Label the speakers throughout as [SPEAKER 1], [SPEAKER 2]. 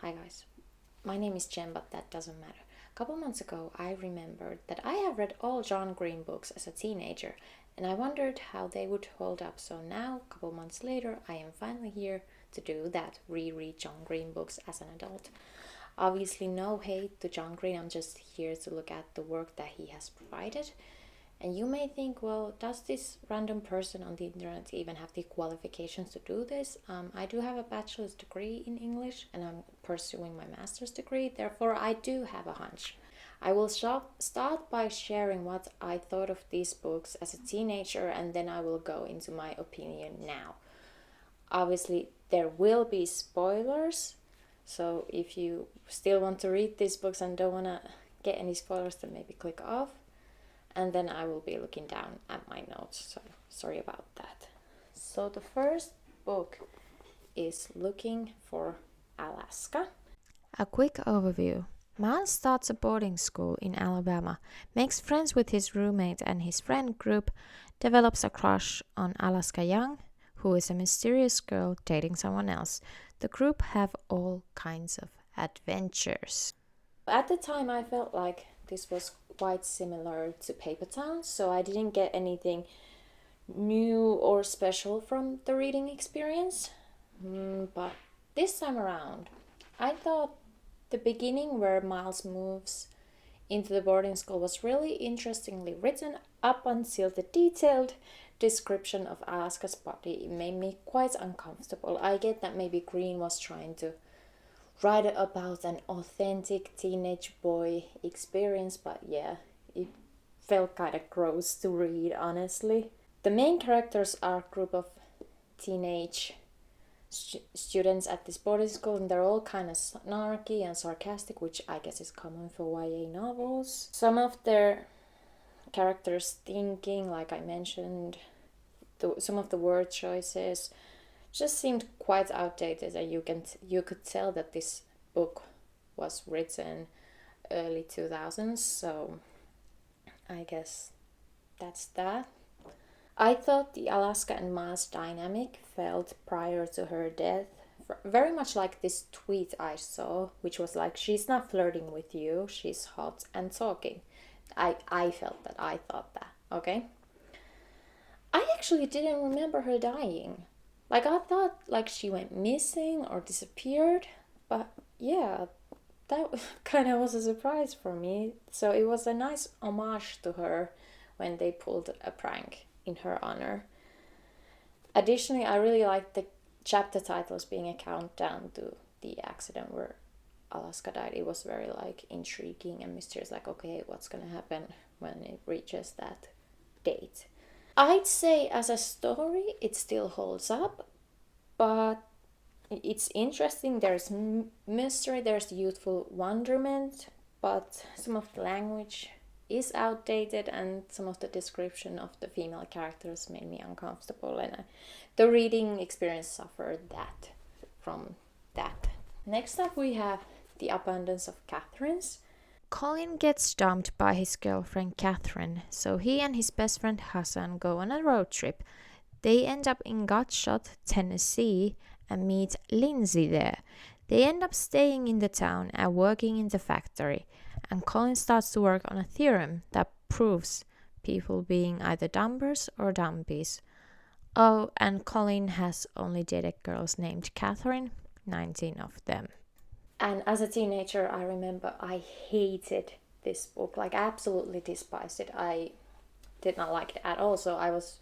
[SPEAKER 1] Hi guys, my name is Jen, but that doesn't matter. A couple months ago, I remembered that I have read all John Green books as a teenager, and I wondered how they would hold up. So now, a couple months later, I am finally here to do that, reread John Green books as an adult. Obviously, no hate to John Green, I'm just here to look at the work that he has provided. And you may think, well, does this random person on the internet even have the qualifications to do this? I do have a bachelor's degree in English and I'm pursuing my master's degree, therefore, I do have a hunch. I will start by sharing what I thought of these books as a teenager and then I will go into my opinion now. Obviously, there will be spoilers, so if you still want to read these books and don't want to get any spoilers, then maybe click off. And then I will be looking down at my notes, so sorry about that. So the first book is Looking for Alaska.
[SPEAKER 2] A quick overview. Miles starts a boarding school in Alabama, makes friends with his roommate and his friend group, develops a crush on Alaska Young, who is a mysterious girl dating someone else. The group have all kinds of adventures.
[SPEAKER 1] At the time, I felt like this was quite similar to Paper Towns, so I didn't get anything new or special from the reading experience. But this time around, I thought the beginning where Miles moves into the boarding school was really interestingly written up until the detailed description of Alaska's body. It made me quite uncomfortable. I get that maybe Green was trying to write about an authentic teenage boy experience, but yeah, it felt kind of gross to read, honestly. The main characters are a group of teenage students at this boarding school, and they're all kind of snarky and sarcastic, which I guess is common for YA novels. Some of their characters' thinking, like I mentioned, some of the word choices just seemed quite outdated, and you could tell that this book was written early 2000s, so I guess that's that. I thought the Alaska and Miles dynamic felt prior to her death very much like this tweet I saw, which was like, she's not flirting with you, she's hot and talking. I felt that, I thought that, okay? I actually didn't remember her dying. Like, I thought like she went missing or disappeared, but yeah, that kind of was a surprise for me. So it was a nice homage to her when they pulled a prank in her honor. Additionally, I really liked the chapter titles being a countdown to the accident where Alaska died. It was very like intriguing and mysterious, like, okay, what's gonna happen when it reaches that date. I'd say as a story it still holds up, but it's interesting. There's mystery, there's youthful wonderment, but some of the language is outdated and some of the description of the female characters made me uncomfortable, and the reading experience suffered that from that. Next up we have The Abundance of Katherines.
[SPEAKER 2] Colin gets dumped by his girlfriend Catherine, so he and his best friend Hassan go on a road trip. They end up in Gutshot, Tennessee, and meet Lindsay there. They end up staying in the town and working in the factory, and Colin starts to work on a theorem that proves people being either dumbers or dumbies. Oh, and Colin has only dated girls named Catherine, 19 of them.
[SPEAKER 1] And as a teenager, I remember I hated this book, like absolutely despised it. I did not like it at all, so I was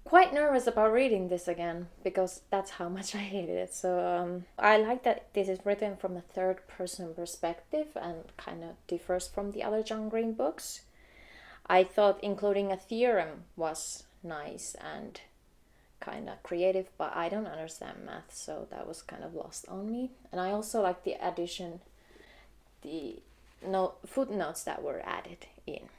[SPEAKER 1] quite nervous about reading this again because that's how much I hated it. So I like that this is written from a third person perspective and kind of differs from the other John Green books. I thought including a theorem was nice and kind of creative, but I don't understand math, so that was kind of lost on me. And I also like the addition, the footnotes that were added in.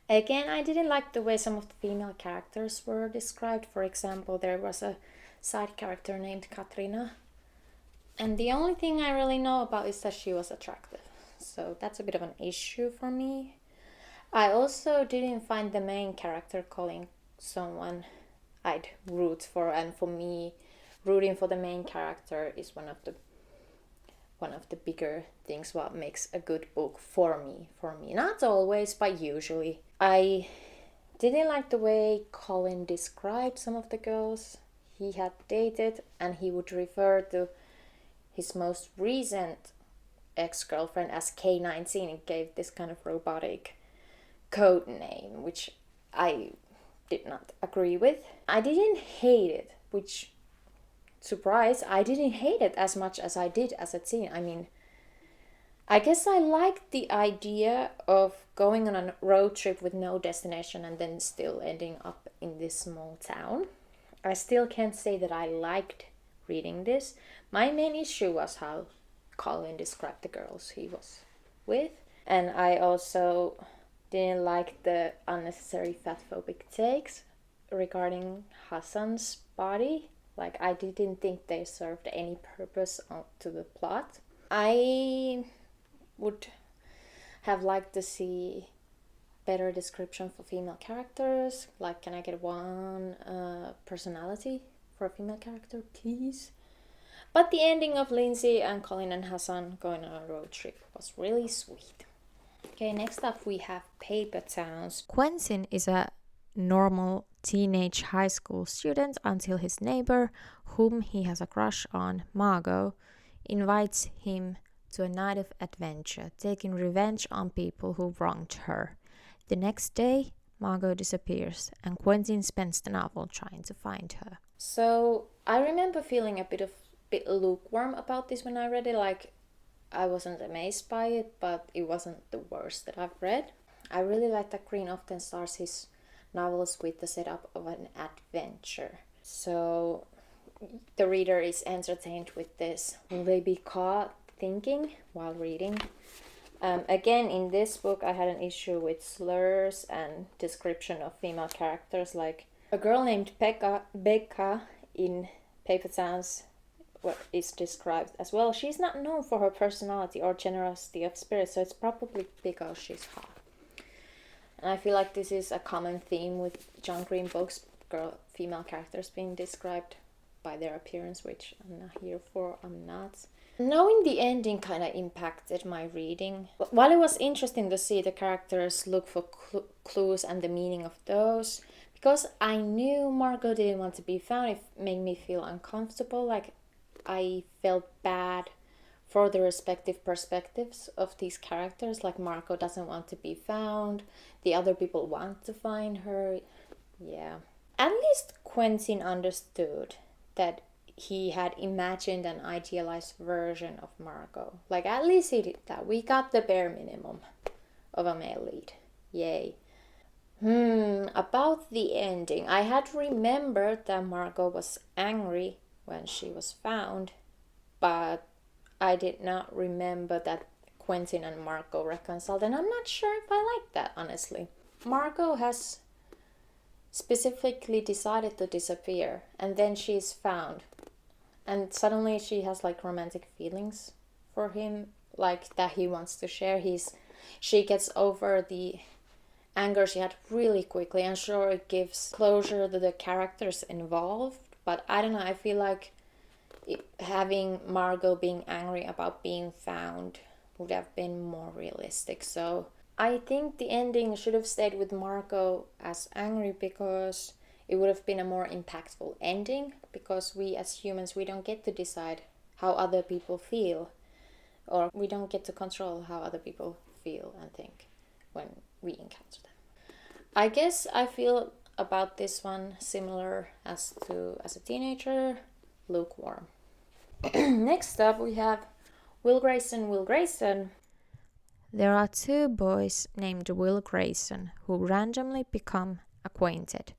[SPEAKER 1] Again, I didn't like the way some of the female characters were described. For example, there was a side character named Katrina, and the only thing I really know about is that she was attractive. So that's a bit of an issue for me. I also didn't find the main character calling someone I'd root for, and for me, rooting for the main character is one of the one of the bigger things what makes a good book for me. Not always, but usually. I didn't like the way Colin described some of the girls he had dated, and he would refer to his most recent ex-girlfriend as K19 and gave this kind of robotic code name, which I did not agree with. I didn't hate it, which, surprise, I didn't hate it as much as I did as a teen. I mean, I guess I liked the idea of going on a road trip with no destination and then still ending up in this small town. I still can't say that I liked reading this. My main issue was how Colin described the girls he was with. And I also didn't like the unnecessary fatphobic takes regarding Hassan's body. Like, I didn't think they served any purpose to the plot. I would have liked to see better description for female characters. Like, can I get one personality for a female character, please? But the ending of Lindsay and Colin and Hassan going on a road trip was really sweet. Okay, next up we have Paper Towns.
[SPEAKER 2] Quentin is a normal teenage high school student until his neighbor, whom he has a crush on, Margot, invites him to a night of adventure, taking revenge on people who wronged her. The next day, Margot disappears, and Quentin spends the novel trying to find her.
[SPEAKER 1] So I remember feeling a bit lukewarm about this when I read it. Like, I wasn't amazed by it, but it wasn't the worst that I've read. I really like that Green often starts his novels with the setup of an adventure. So the reader is entertained with this. Will they be caught thinking while reading? Again, in this book, I had an issue with slurs and description of female characters. Like, a girl named Becca in Paper Towns is described as well. She's not known for her personality or generosity of spirit, so it's probably because she's hot. And I feel like this is a common theme with John Green books, female characters being described by their appearance, which I'm not here for, I'm not. Knowing the ending kind of impacted my reading. While it was interesting to see the characters look for clues and the meaning of those, because I knew Margot didn't want to be found, it made me feel uncomfortable. Like, I felt bad for the respective perspectives of these characters. Like, Margot doesn't want to be found, the other people want to find her. Yeah. At least Quentin understood that he had imagined an idealized version of Margot. Like, at least he did that. We got the bare minimum of a male lead. Yay. About the ending. I had remembered that Margot was angry when she was found, but I did not remember that Quentin and Margot reconciled, and I'm not sure if I like that, honestly. Margot has specifically decided to disappear, and then she's found, and suddenly she has like romantic feelings for him, like that he wants to share. She gets over the anger she had really quickly, and sure, it gives closure to the characters involved, but I don't know, I feel like having Margot being angry about being found would have been more realistic. So I think the ending should have stayed with Margot as angry, because it would have been a more impactful ending, because we as humans, we don't get to decide how other people feel, or we don't get to control how other people feel and think when we encounter them. I guess I feel about this one similar as a teenager, lukewarm. Next up we have Will Grayson.
[SPEAKER 2] There are two boys named Will Grayson who randomly become acquainted.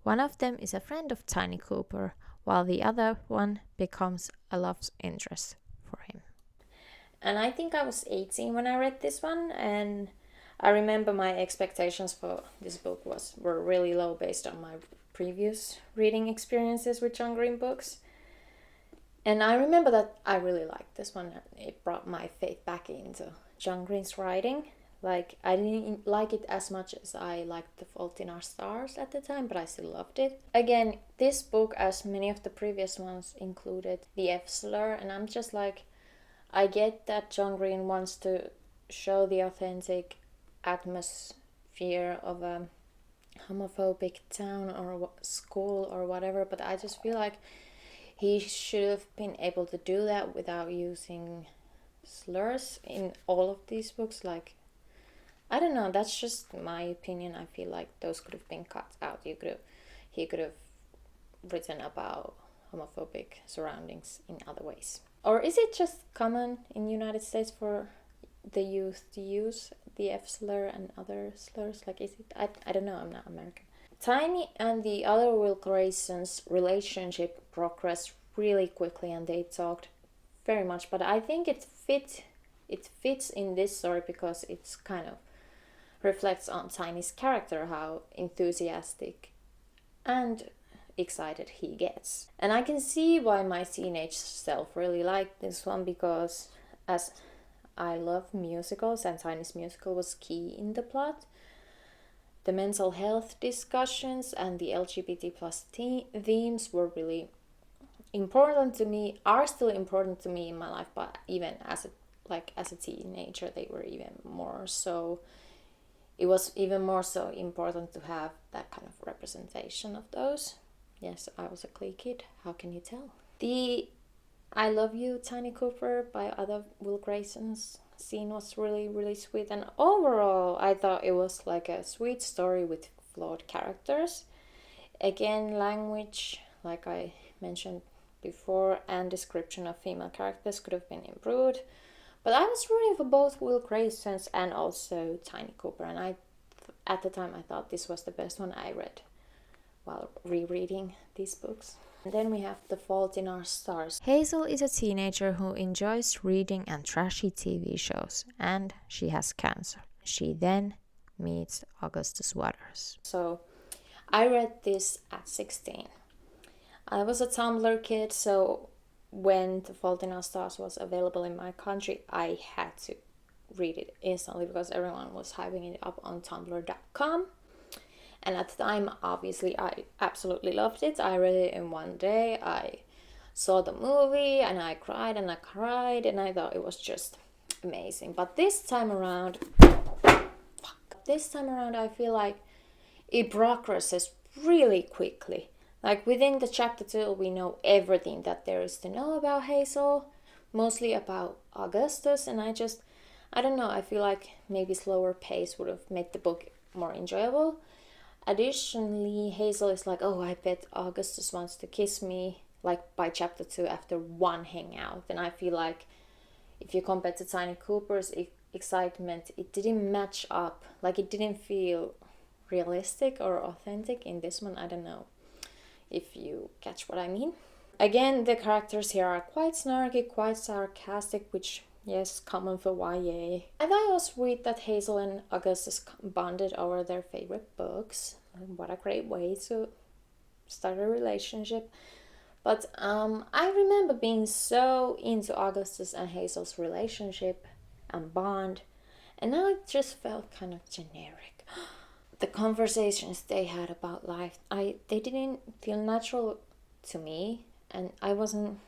[SPEAKER 2] One of them is a friend of Tiny Cooper, while the other one becomes a love interest for him.
[SPEAKER 1] And I think I was 18 when I read this one, and I remember my expectations for this book were really low based on my previous reading experiences with John Green books. And I remember that I really liked this one. It brought my faith back into John Green's writing. Like, I didn't like it as much as I liked The Fault in Our Stars at the time, but I still loved it. Again, this book, as many of the previous ones, included the F slur, and I'm just like, I get that John Green wants to show the authentic atmosphere of a homophobic town or school or whatever, but I just feel like he should have been able to do that without using slurs in all of these books. Like, I don't know, that's just my opinion. I feel like those could have been cut out. He could have written about homophobic surroundings in other ways. Or is it just common in the United States for the youth to use the F slur and other slurs? Like, is it? I don't know, I'm not American. Tiny and the other Will Grayson's relationship progressed really quickly and they talked very much, but I think it fits in this story because it's kind of reflects on Tiny's character, how enthusiastic and excited he gets. And I can see why my teenage self really liked this one, because as I love musicals and Tiny's musical was key in the plot, the mental health discussions and the LGBT plus themes were really important to me, are still important to me in my life, but even as a teenager they were even more so. It was even more so important to have that kind of representation of those. Yes, I was a glee kid, how can you tell? The I Love You, Tiny Cooper by other Will Grayson's scene was really, really sweet. And overall, I thought it was like a sweet story with flawed characters. Again, language, like I mentioned before, and description of female characters could have been improved. But I was rooting for both Will Grayson's and also Tiny Cooper. And at the time, I thought this was the best one I read while rereading these books. And then we have The Fault in Our Stars.
[SPEAKER 2] Hazel is a teenager who enjoys reading and trashy TV shows, and she has cancer. She then meets Augustus Waters.
[SPEAKER 1] So I read this at 16. I was a Tumblr kid, so when The Fault in Our Stars was available in my country, I had to read it instantly because everyone was hyping it up on tumblr.com. And at the time, obviously, I absolutely loved it. I read it in one day. I saw the movie and I cried and I cried and I thought it was just amazing. But this time around, I feel like it progresses really quickly. Like within the chapter 2, we know everything that there is to know about Hazel, mostly about Augustus, and I don't know, I feel like maybe slower pace would have made the book more enjoyable. Additionally, Hazel is like, oh, I bet Augustus wants to kiss me, like by chapter 2 after one hangout. And I feel like if you compare to Tiny Cooper's excitement, it didn't match up. Like it didn't feel realistic or authentic in this one. I don't know if you catch what I mean. Again, the characters here are quite snarky, quite sarcastic, which, yes, common for YA. I thought it was sweet that Hazel and Augustus bonded over their favorite books. What a great way to start a relationship. But I remember being so into Augustus and Hazel's relationship and bond, and now it just felt kind of generic. The conversations they had about life, they didn't feel natural to me, and I wasn't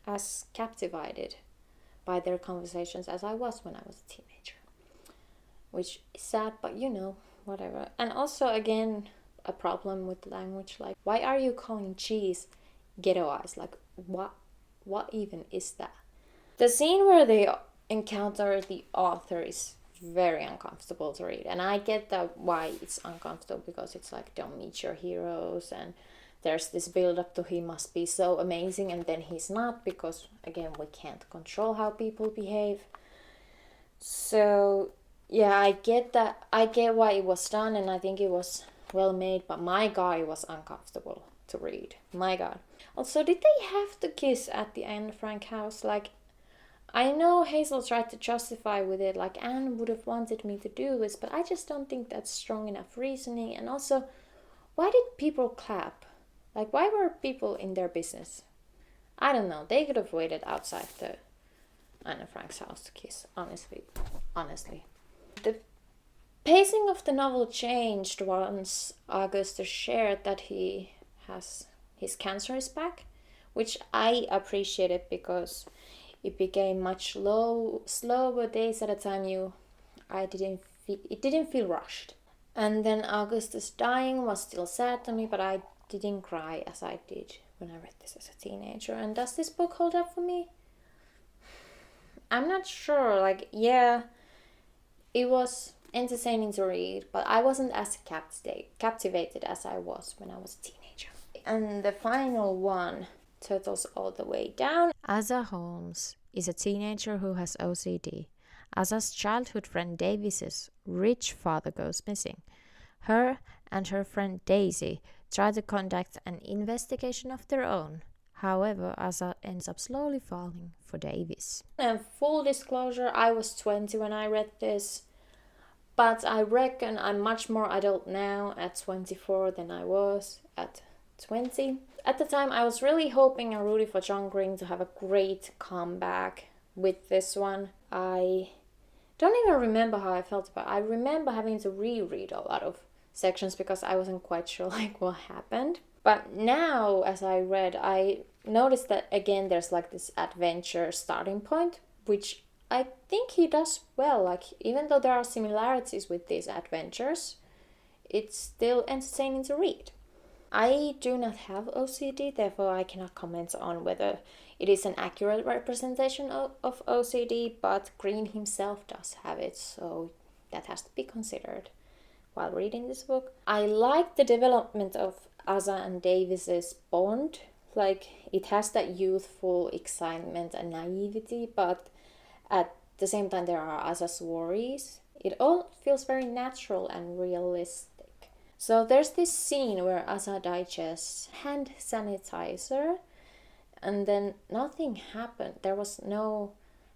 [SPEAKER 1] as captivated by their conversations as I was when I was a teenager. Which is sad, but whatever. And also, again, a problem with language, like, why are you calling cheese ghetto eyes? Like, what even is that? The scene where they encounter the author is very uncomfortable to read, and I get that why it's uncomfortable, because it's like, don't meet your heroes, and there's this build up to he must be so amazing, and then he's not, because again, we can't control how people behave. So yeah, I get that. I get why it was done, and I think it was well made, but my god, it was uncomfortable to read. My god. Also, did they have to kiss at the Anne Frank house? Like, I know Hazel tried to justify with it, like, Anne would have wanted me to do this, but I just don't think that's strong enough reasoning. And also, why did people clap? Like, why were people in their business? I don't know. They could have waited outside the Anne Frank's house to kiss, honestly. The pacing of the novel changed once Augustus shared that his cancer is back, which I appreciated, because it became much slower days at a time. It didn't feel rushed. And then Augustus dying was still sad to me, but I didn't cry as I did when I read this as a teenager. And does this book hold up for me? I'm not sure. Like, yeah, it was entertaining to read, but I wasn't as captivated as I was when I was a teenager. And the final one, Turtles All the Way Down.
[SPEAKER 2] Asa Holmes is a teenager who has OCD. Asa's childhood friend Davis's rich father goes missing. Her and her friend Daisy try to conduct an investigation of their own. However, Asa ends up slowly falling for Davis.
[SPEAKER 1] And full disclosure, I was 20 when I read this, but I reckon I'm much more adult now at 24 than I was at 20. At the time, I was really hoping and rooting for John Green to have a great comeback with this one. I don't even remember how I felt about it. I remember having to reread a lot of sections because I wasn't quite sure like what happened. But now, as I read, I noticed that again there's like this adventure starting point, which I think he does well. Like, even though there are similarities with these adventures, it's still entertaining to read. I do not have OCD, therefore I cannot comment on whether it is an accurate representation of OCD, but Green himself does have it, so that has to be considered while reading this book. I like the development of Asa and Davis's bond. Like, it has that youthful excitement and naivety, but at the same time there are Asa's worries. It all feels very natural and realistic. So there's this scene where Asa digests hand sanitizer and then nothing happened. There was no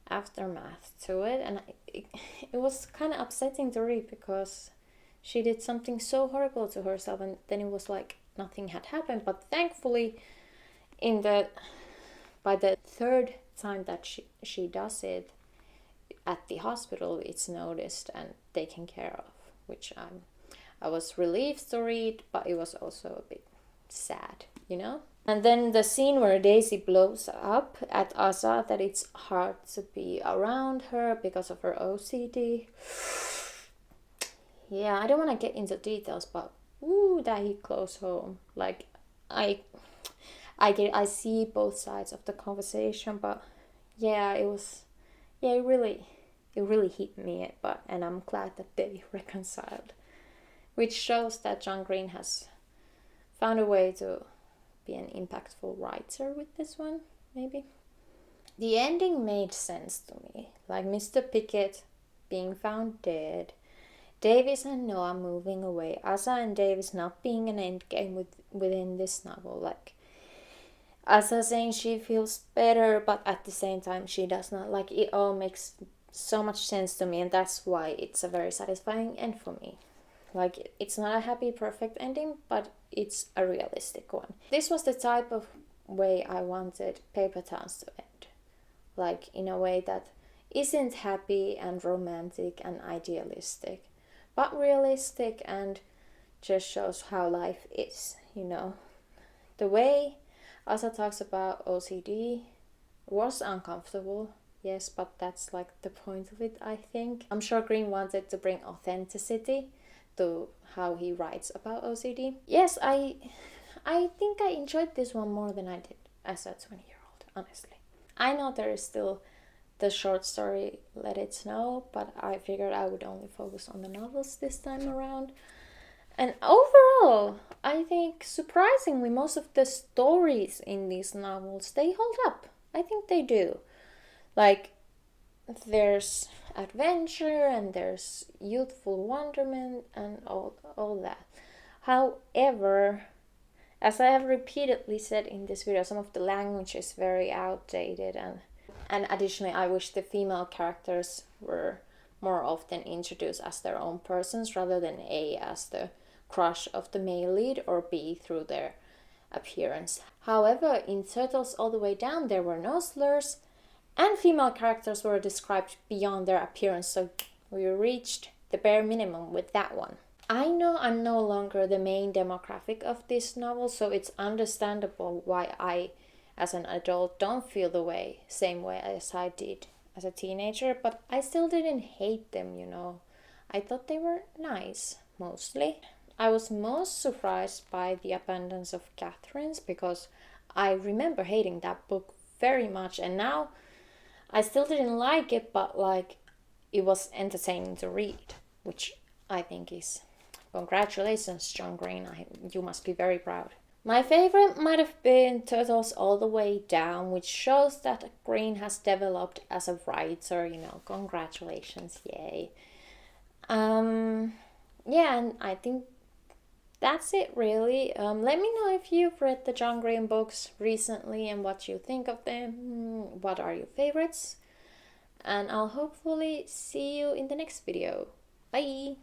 [SPEAKER 1] aftermath to it, and it was kind of upsetting to read because she did something so horrible to herself and then it was like nothing had happened. But thankfully by the third time that she does it at the hospital, it's noticed and taken care of, which I was relieved to read, but it was also a bit sad, you know? And then the scene where Daisy blows up at Asa that it's hard to be around her because of her OCD. Yeah, I don't want to get into details, but that hit close home. Like, I see both sides of the conversation, but yeah, it really hit me, and I'm glad that they reconciled. Which shows that John Green has found a way to be an impactful writer with this one, maybe. The ending made sense to me. Like Mr. Pickett being found dead, Davis and Noah moving away, Asa and Davis not being an endgame within this novel. Like, Asa saying she feels better, but at the same time she does not. Like, it all makes so much sense to me, and that's why it's a very satisfying end for me. Like, it's not a happy, perfect ending, but it's a realistic one. This was the type of way I wanted Paper Towns to end. Like, in a way that isn't happy and romantic and idealistic, but realistic and just shows how life is, you know. The way Asa talks about OCD was uncomfortable, yes, but that's like the point of it, I think. I'm sure Green wanted to bring authenticity to how he writes about OCD. Yes, I think I enjoyed this one more than I did as a 20-year-old, honestly. I know there is still the short story Let It Snow, but I figured I would only focus on the novels this time around. And overall, I think surprisingly most of the stories in these novels, they hold up. I think they do. Like, there's adventure and there's youthful wonderment and all that. However, as I have repeatedly said in this video, some of the language is very outdated, and additionally I wish the female characters were more often introduced as their own persons rather than A as the crush of the male lead or B through their appearance. However, in Turtles All the Way Down there were no slurs, and female characters were described beyond their appearance, so we reached the bare minimum with that one. I know I'm no longer the main demographic of this novel, so it's understandable why I as an adult don't feel the same way as I did as a teenager, but I still didn't hate them, you know. I thought they were nice, mostly. I was most surprised by the abundance of Katherines because I remember hating that book very much, and now I still didn't like it, but like it was entertaining to read, which I think is congratulations, John Green. You must be very proud. My favorite might have been Turtles All the Way Down, which shows that Green has developed as a writer, you know, congratulations, yay. Yeah, and I think that's it really. Let me know if you've read the John Green books recently and what you think of them. What are your favorites? And I'll hopefully see you in the next video. Bye!